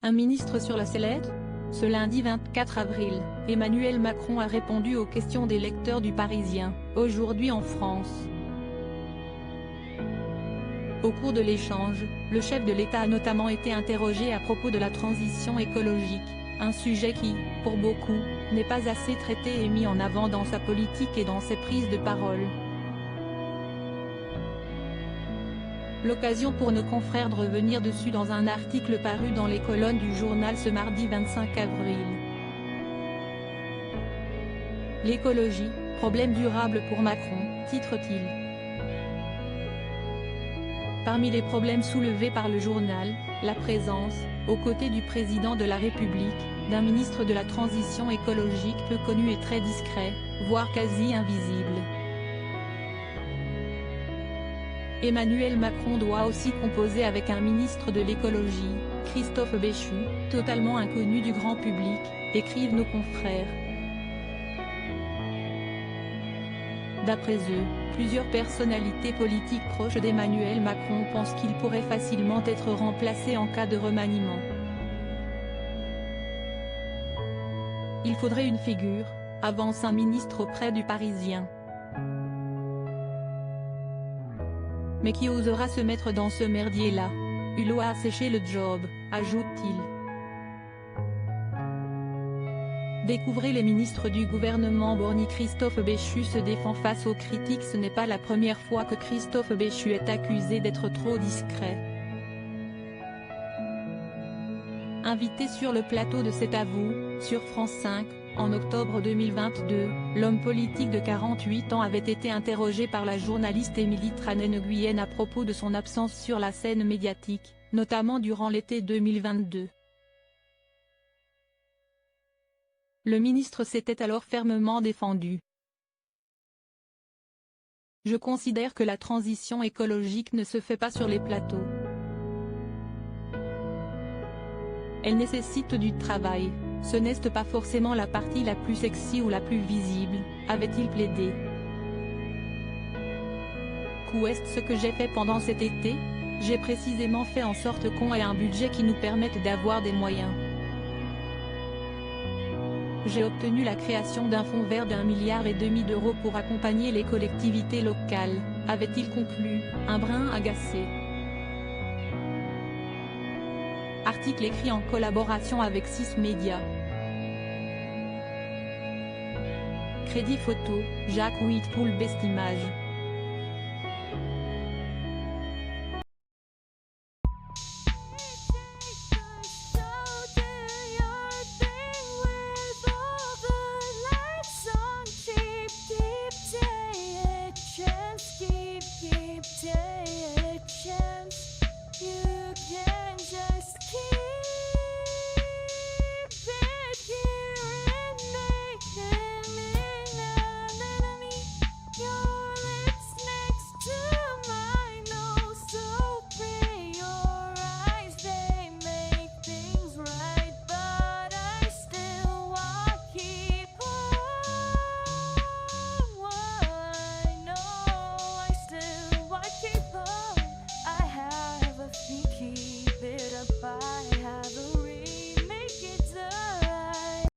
Un ministre sur la sellette ? Ce lundi 24 avril, Emmanuel Macron a répondu aux questions des lecteurs du Parisien, aujourd'hui en France. Au cours de l'échange, le chef de l'État a notamment été interrogé à propos de la transition écologique, un sujet qui, pour beaucoup, n'est pas assez traité et mis en avant dans sa politique et dans ses prises de parole. L'occasion pour nos confrères de revenir dessus dans un article paru dans les colonnes du journal ce mardi 25 avril. L'écologie, problème durable pour Macron, titre-t-il. Parmi les problèmes soulevés par le journal, la présence, aux côtés du président de la République, d'un ministre de la transition écologique peu connu et très discret, voire quasi invisible. Emmanuel Macron doit aussi composer avec un ministre de l'écologie, Christophe Béchu, totalement inconnu du grand public, écrivent nos confrères. D'après eux, plusieurs personnalités politiques proches d'Emmanuel Macron pensent qu'il pourrait facilement être remplacé en cas de remaniement. Il faudrait une figure, avance un ministre auprès du Parisien. Mais qui osera se mettre dans ce merdier-là? Hulot a asséché le job, ajoute-t-il. Découvrez les ministres du gouvernement borni. Christophe Béchu se défend face aux critiques. Ce n'est pas la première fois que Christophe Béchu est accusé d'être trop discret. Invité sur le plateau de C'est à vous, sur France 5, en octobre 2022, l'homme politique de 48 ans avait été interrogé par la journaliste Émilie Tranen-Guyenne à propos de son absence sur la scène médiatique, notamment durant l'été 2022. Le ministre s'était alors fermement défendu. « Je considère que la transition écologique ne se fait pas sur les plateaux. Elle nécessite du travail. Ce n'est pas forcément la partie la plus sexy ou la plus visible », avait-il plaidé. Qu'est ce que j'ai fait pendant cet été? J'ai précisément fait en sorte qu'on ait un budget qui nous permette d'avoir des moyens. J'ai obtenu la création d'un fonds vert d'1,5 milliard d'euros pour accompagner les collectivités locales, avait-il conclu, un brin agacé. Article écrit en collaboration avec 6 médias. Crédit photo, Jacques Whitpool Best Image.